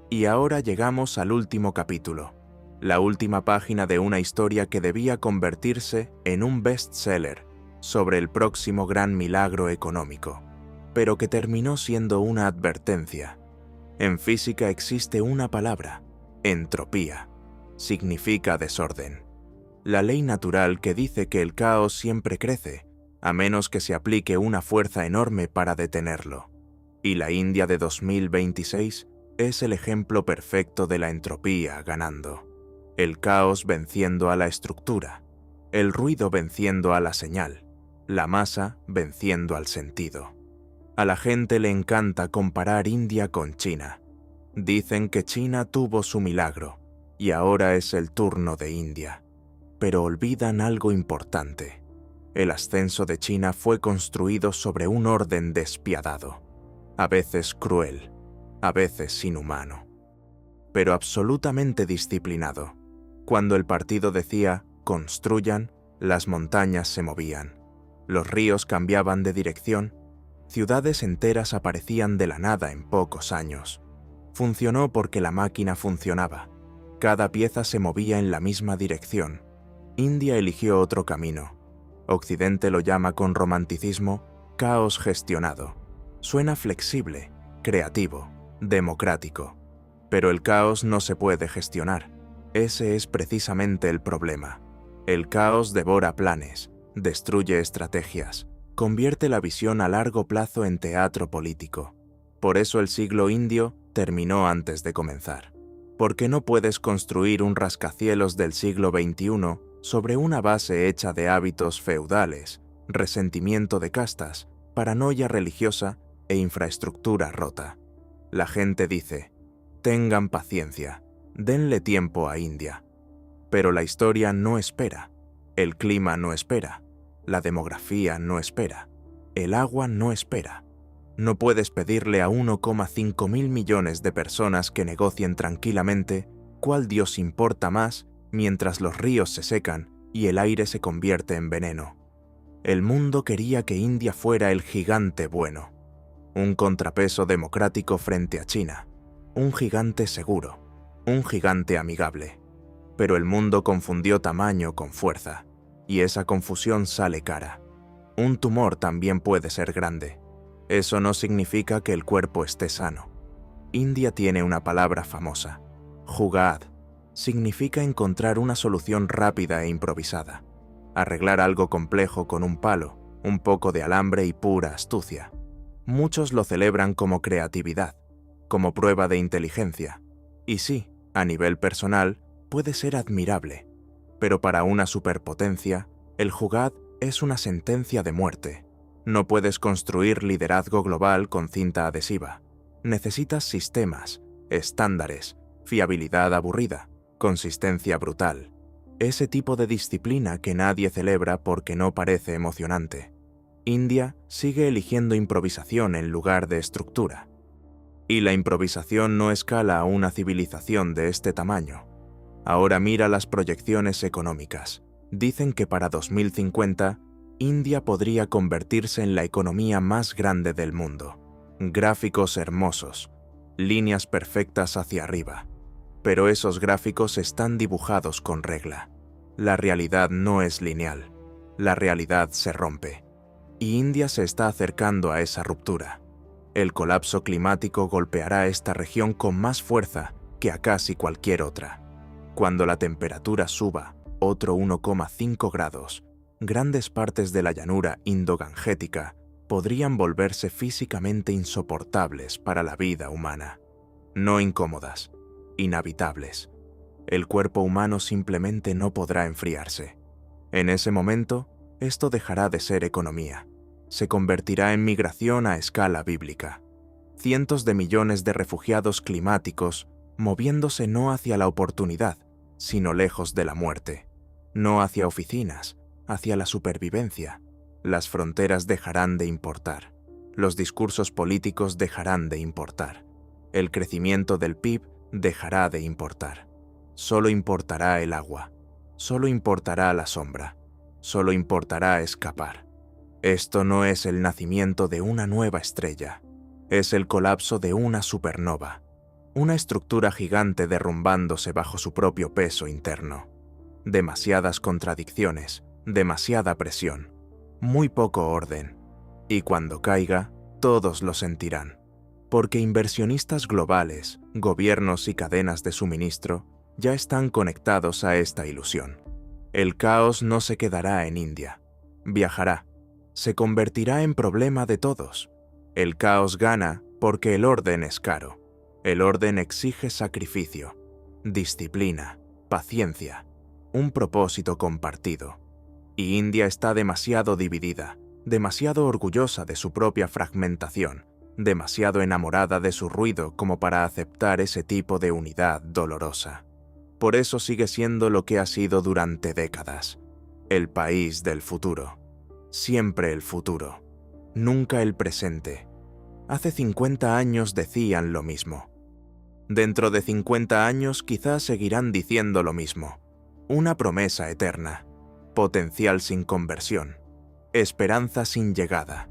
Y ahora llegamos al último capítulo, la última página de una historia que debía convertirse en un bestseller sobre el próximo gran milagro económico, pero que terminó siendo una advertencia. En física existe una palabra, entropía. Significa desorden. La ley natural que dice que el caos siempre crece, a menos que se aplique una fuerza enorme para detenerlo. Y la India de 2026 es el ejemplo perfecto de la entropía ganando. El caos venciendo a la estructura, el ruido venciendo a la señal, la masa venciendo al sentido. A la gente le encanta comparar India con China. Dicen que China tuvo su milagro y ahora es el turno de India. Pero olvidan algo importante. El ascenso de China fue construido sobre un orden despiadado, a veces cruel, a veces inhumano, pero absolutamente disciplinado. Cuando el partido decía «construyan», las montañas se movían, los ríos cambiaban de dirección, ciudades enteras aparecían de la nada en pocos años. Funcionó porque la máquina funcionaba. Cada pieza se movía en la misma dirección. India eligió otro camino. Occidente lo llama con romanticismo caos gestionado. Suena flexible, creativo, democrático. Pero el caos no se puede gestionar. Ese es precisamente el problema. El caos devora planes, destruye estrategias, convierte la visión a largo plazo en teatro político. Por eso el siglo indio terminó antes de comenzar. Porque no puedes construir un rascacielos del siglo XXI sobre una base hecha de hábitos feudales, resentimiento de castas, paranoia religiosa e infraestructura rota. La gente dice, tengan paciencia, denle tiempo a India. Pero la historia no espera, el clima no espera, la demografía no espera, el agua no espera. No puedes pedirle a 1,5 mil millones de personas que negocien tranquilamente cuál dios importa más mientras los ríos se secan y el aire se convierte en veneno. El mundo quería que India fuera el gigante bueno, un contrapeso democrático frente a China, un gigante seguro, un gigante amigable. Pero el mundo confundió tamaño con fuerza, y esa confusión sale cara. Un tumor también puede ser grande. Eso no significa que el cuerpo esté sano. India tiene una palabra famosa, jugaad. Significa encontrar una solución rápida e improvisada. Arreglar algo complejo con un palo, un poco de alambre y pura astucia. Muchos lo celebran como creatividad, como prueba de inteligencia. Y sí, a nivel personal, puede ser admirable. Pero para una superpotencia, el jugad es una sentencia de muerte. No puedes construir liderazgo global con cinta adhesiva. Necesitas sistemas, estándares, fiabilidad aburrida, consistencia brutal. Ese tipo de disciplina que nadie celebra porque no parece emocionante. India sigue eligiendo improvisación en lugar de estructura. Y la improvisación no escala a una civilización de este tamaño. Ahora mira las proyecciones económicas. Dicen que para 2050, India podría convertirse en la economía más grande del mundo. Gráficos hermosos, líneas perfectas hacia arriba. Pero esos gráficos están dibujados con regla. La realidad no es lineal. La realidad se rompe. Y India se está acercando a esa ruptura. El colapso climático golpeará a esta región con más fuerza que a casi cualquier otra. Cuando la temperatura suba otro 1,5 grados, grandes partes de la llanura indo-gangética podrían volverse físicamente insoportables para la vida humana. No incómodas, inhabitables. El cuerpo humano simplemente no podrá enfriarse. En ese momento, esto dejará de ser economía. Se convertirá en migración a escala bíblica. Cientos de millones de refugiados climáticos moviéndose no hacia la oportunidad, sino lejos de la muerte. No hacia oficinas, hacia la supervivencia. Las fronteras dejarán de importar. Los discursos políticos dejarán de importar. El crecimiento del PIB dejará de importar. Solo importará el agua. Solo importará la sombra. Solo importará escapar. Esto no es el nacimiento de una nueva estrella. Es el colapso de una supernova. Una estructura gigante derrumbándose bajo su propio peso interno. Demasiadas contradicciones, demasiada presión, muy poco orden. Y cuando caiga, todos lo sentirán. Porque inversionistas globales, gobiernos y cadenas de suministro ya están conectados a esta ilusión. El caos no se quedará en India. Viajará. Se convertirá en problema de todos. El caos gana porque el orden es caro. El orden exige sacrificio, disciplina, paciencia, un propósito compartido. Y India está demasiado dividida, demasiado orgullosa de su propia fragmentación, demasiado enamorada de su ruido como para aceptar ese tipo de unidad dolorosa. Por eso sigue siendo lo que ha sido durante décadas, el país del futuro. Siempre el futuro, nunca el presente. Hace 50 años decían lo mismo. Dentro de 50 años quizás seguirán diciendo lo mismo. Una promesa eterna, potencial sin conversión, esperanza sin llegada,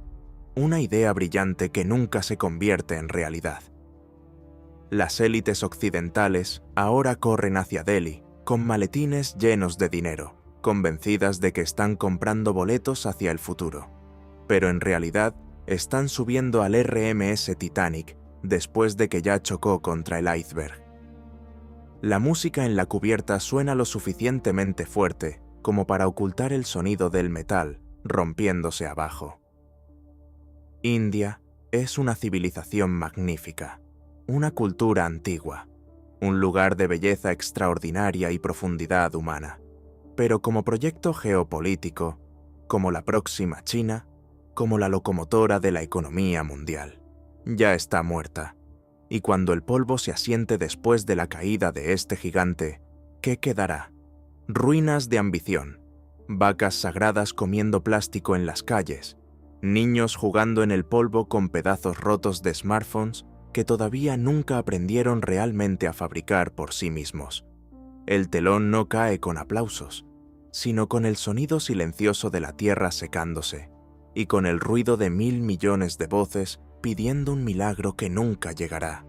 una idea brillante que nunca se convierte en realidad. Las élites occidentales ahora corren hacia Delhi con maletines llenos de dinero, convencidas de que están comprando boletos hacia el futuro. Pero en realidad están subiendo al RMS Titanic después de que ya chocó contra el iceberg. La música en la cubierta suena lo suficientemente fuerte como para ocultar el sonido del metal rompiéndose abajo. India es una civilización magnífica, una cultura antigua, un lugar de belleza extraordinaria y profundidad humana. Pero como proyecto geopolítico, como la próxima China, como la locomotora de la economía mundial, ya está muerta. Y cuando el polvo se asiente después de la caída de este gigante, ¿qué quedará? Ruinas de ambición, vacas sagradas comiendo plástico en las calles, niños jugando en el polvo con pedazos rotos de smartphones que todavía nunca aprendieron realmente a fabricar por sí mismos. El telón no cae con aplausos, sino con el sonido silencioso de la tierra secándose y con el ruido de 1000 millones de voces pidiendo un milagro que nunca llegará.